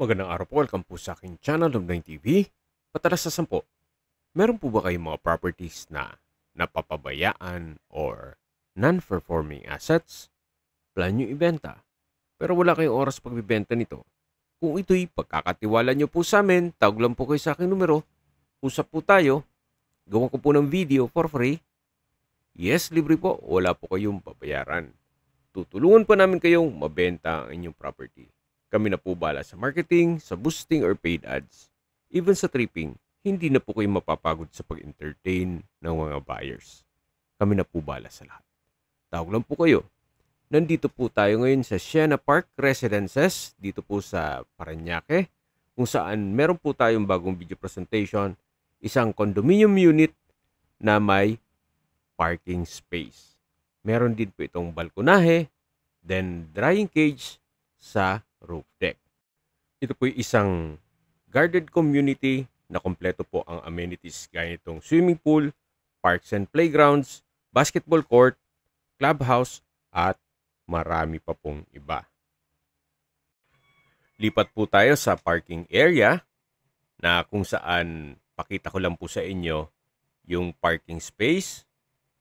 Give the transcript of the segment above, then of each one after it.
Magandang araw po, welcome po sa aking channel, Love9 TV. Patalas sa 10, meron po ba kayong mga properties na napapabayaan or non-performing assets? Plan nyo ibenta, pero wala kayong oras pagbibenta nito. Kung ito'y pagkakatiwala nyo po sa amin, tawag lang po kayo sa aking numero, usap po tayo, gawa ko po ng video for free. Yes, libre po, wala po kayong babayaran. Tutulungan po namin kayong mabenta ang inyong property. Kami na po bala sa marketing, sa boosting or paid ads. Even sa tripping, hindi na po kayo mapapagod sa pag-entertain ng mga buyers. Kami na po bala sa lahat. Tawag lang po kayo. Nandito po tayo ngayon sa Sienna Park Residences, dito po sa Parañaque, kung saan meron po tayong bagong video presentation, isang condominium unit na may parking space. Meron din po itong balkonahe, then drying cage sa roof deck. Ito po isang guarded community na kompleto po ang amenities gaya nitong swimming pool, parks and playgrounds, basketball court, clubhouse, at marami pa pong iba. Lipat po tayo sa parking area na kung saan pakita ko lang po sa inyo yung parking space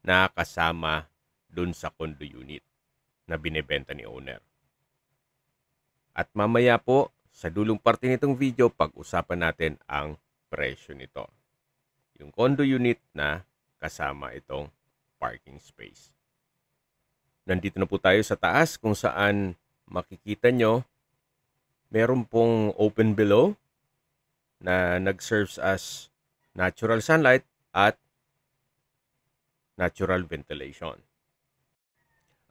na kasama dun sa condo unit na binebenta ni owner. At mamaya po, sa dulong parte nitong video, pag-usapan natin ang presyo nito. Yung condo unit na kasama itong parking space. Nandito na po tayo sa taas kung saan makikita nyo, meron pong open below na nag-serves as natural sunlight at natural ventilation.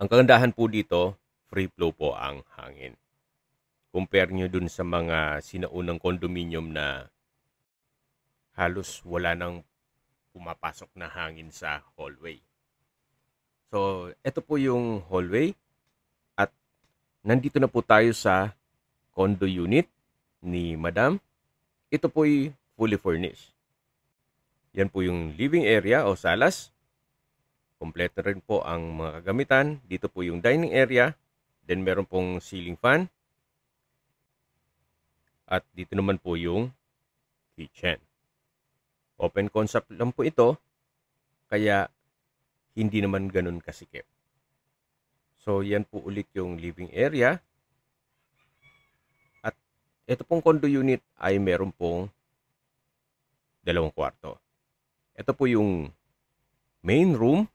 Ang kagandahan po dito, free flow po ang hangin. Compare nyo dun sa mga sinaunang condominium na halos wala nang pumapasok na hangin sa hallway. So, ito po yung hallway at nandito na po tayo sa condo unit ni Madam. Ito po ay fully furnished. Yan po yung living area o salas. Kompleto rin po ang mga kagamitan. Dito po yung dining area. Then meron pong ceiling fan. At dito naman po yung kitchen. Open concept lang po ito. Kaya hindi naman ganun kasikip. So yan po ulit yung living area. At ito pong condo unit ay meron pong 2 kwarto. Ito po yung main room.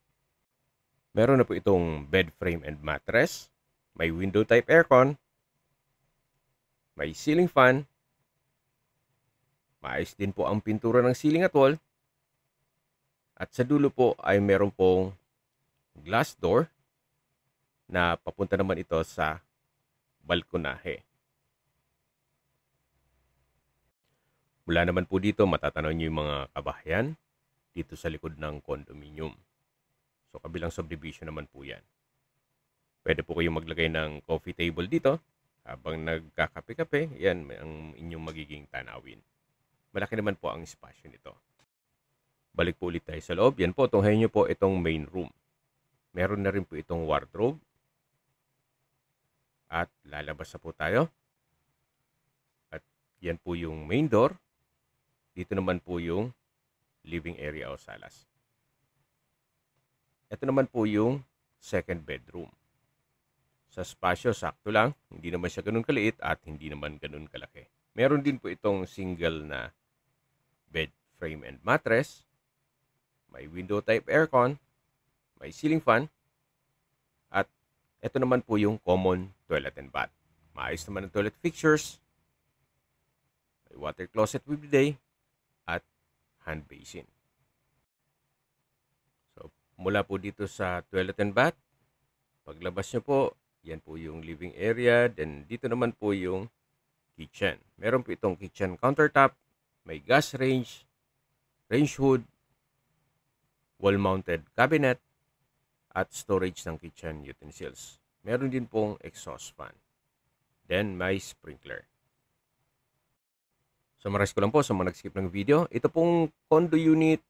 Meron na po itong bed frame and mattress. May window type aircon. May ceiling fan. Maayos din po ang pintura ng ceiling at wall. At sa dulo po ay meron pong glass door na papunta naman ito sa balkonahe. Mula naman po dito matatanaw niyo yung mga kabahayan dito sa likod ng condominium. So kabilang subdivision naman po yan. Pwede po kayong maglagay ng coffee table dito. Habang nagkakape-kape, yan ang inyong magiging tanawin. Malaki naman po ang espasyo nito. Balik po ulit tayo sa loob. Yan po, tunghayin nyo po itong main room. Meron na rin po itong wardrobe. At lalabas na po tayo. At yan po yung main door. Dito naman po yung living area o salas. Ito naman po yung second bedroom. Sa spasyo, sakto lang. Hindi naman siya ganun kaliit at hindi naman ganun kalaki. Meron din po itong single na bed frame and mattress. May window type aircon. May ceiling fan. At ito naman po yung common toilet and bath. Maayos naman ang toilet fixtures. May water closet with bidet. At hand basin. So, mula po dito sa toilet and bath, paglabas nyo po, yan po yung living area. Then dito naman po yung kitchen. Meron po itong kitchen countertop. May gas range, range hood, wall-mounted cabinet, at storage ng kitchen utensils. Meron din pong exhaust fan. Then may sprinkler. Summarize ko lang po sa mga nag-skip ng video. Ito pong condo unit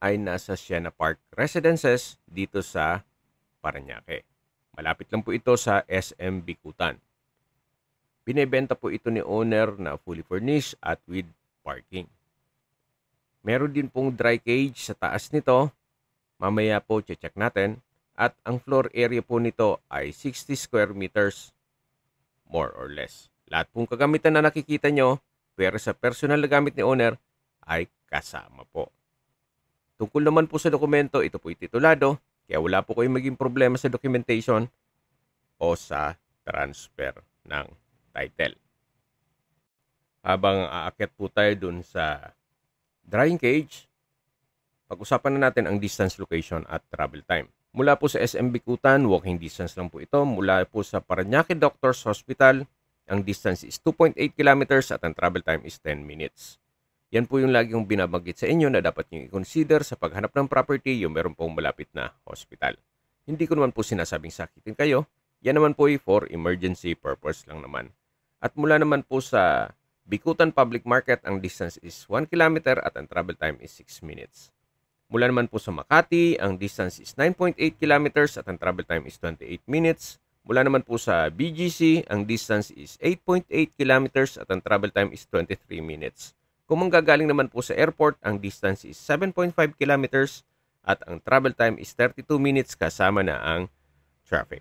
ay nasa Sienna Park Residences dito sa Parañaque. Malapit lang po ito sa SM Bicutan. Binebenta po ito ni owner na fully furnished at with parking. Meron din pong dry cage sa taas nito. Mamaya po check natin. At ang floor area po nito ay 60 square meters, more or less. Lahat pong kagamitan na nakikita nyo, pero sa personal na gamit ni owner, ay kasama po. Tungkol naman po sa dokumento, ito po titulado, kaya wala po kayong maging problema sa documentation o sa transfer ng title. Habang aakyat po tayo dun sa drying cage, pag-usapan na natin ang distance, location at travel time. Mula po sa SM Bicutan, walking distance lang po ito. Mula po sa Parañaque Doctors Hospital, ang distance is 2.8 kilometers at ang travel time is 10 minutes. Yan po yung lagi kong binabanggit sa inyo na dapat nyo i-consider sa paghanap ng property yung meron pong malapit na hospital. Hindi ko naman po sinasabing sakitin kayo. Yan naman po for emergency purpose lang naman. At mula naman po sa Bicutan Public Market, ang distance is 1 kilometer at ang travel time is 6 minutes. Mula naman po sa Makati, ang distance is 9.8 kilometers at ang travel time is 28 minutes. Mula naman po sa BGC, ang distance is 8.8 kilometers at ang travel time is 23 minutes. Kung manggagaling naman po sa airport, ang distance is 7.5 kilometers at ang travel time is 32 minutes kasama na ang traffic.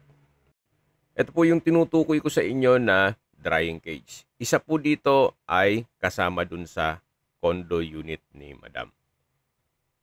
Ito po yung tinutukoy ko sa inyo na drying cage. Isa po dito ay kasama dun sa condo unit ni Madam.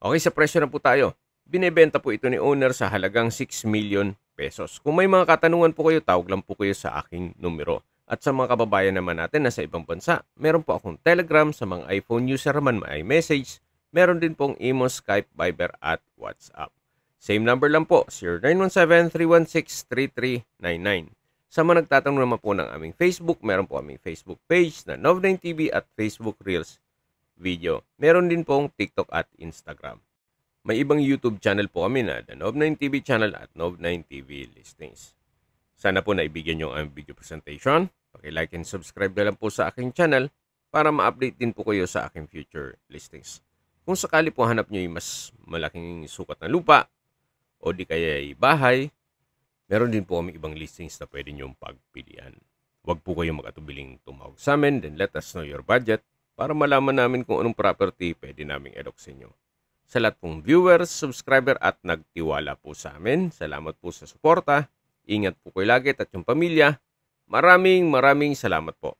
Okay, sa presyo na po tayo. Binebenta po ito ni owner sa halagang 6 million pesos. Kung may mga katanungan po kayo, tawag lang po kayo sa aking numero. At sa mga kababayan naman natin na sa ibang bansa, meron po akong Telegram. Sa mga iPhone user naman, may iMessage. Meron din pong Imo, Skype, Viber at WhatsApp. Same number lang po, 0917-316-3399. Sa mga nagtatanong naman po ng aming Facebook, meron po aming Facebook page na Nov9TV at Facebook Reels video. Meron din pong TikTok at Instagram. May ibang YouTube channel po kami na The Nov9TV channel at Nov9TV Listings. Sana po naibigyan nyo ang video presentation. Paki-like and subscribe na lang po sa aking channel para ma-update din po kayo sa aking future listings. Kung sakali po hanap nyo yung mas malaking sukat na lupa o di kaya ay bahay, meron din po kami ibang listings na pwede nyong pagpilian. Huwag po kayong mag-atubiling tumawag sa amin, then let us know your budget para malaman namin kung anong property pwede naming edok sa inyo. Sa lahat pong viewers, subscriber at nagtiwala po sa amin, salamat po sa suporta. Ingat po kayo lagi at yung pamilya. Maraming salamat po.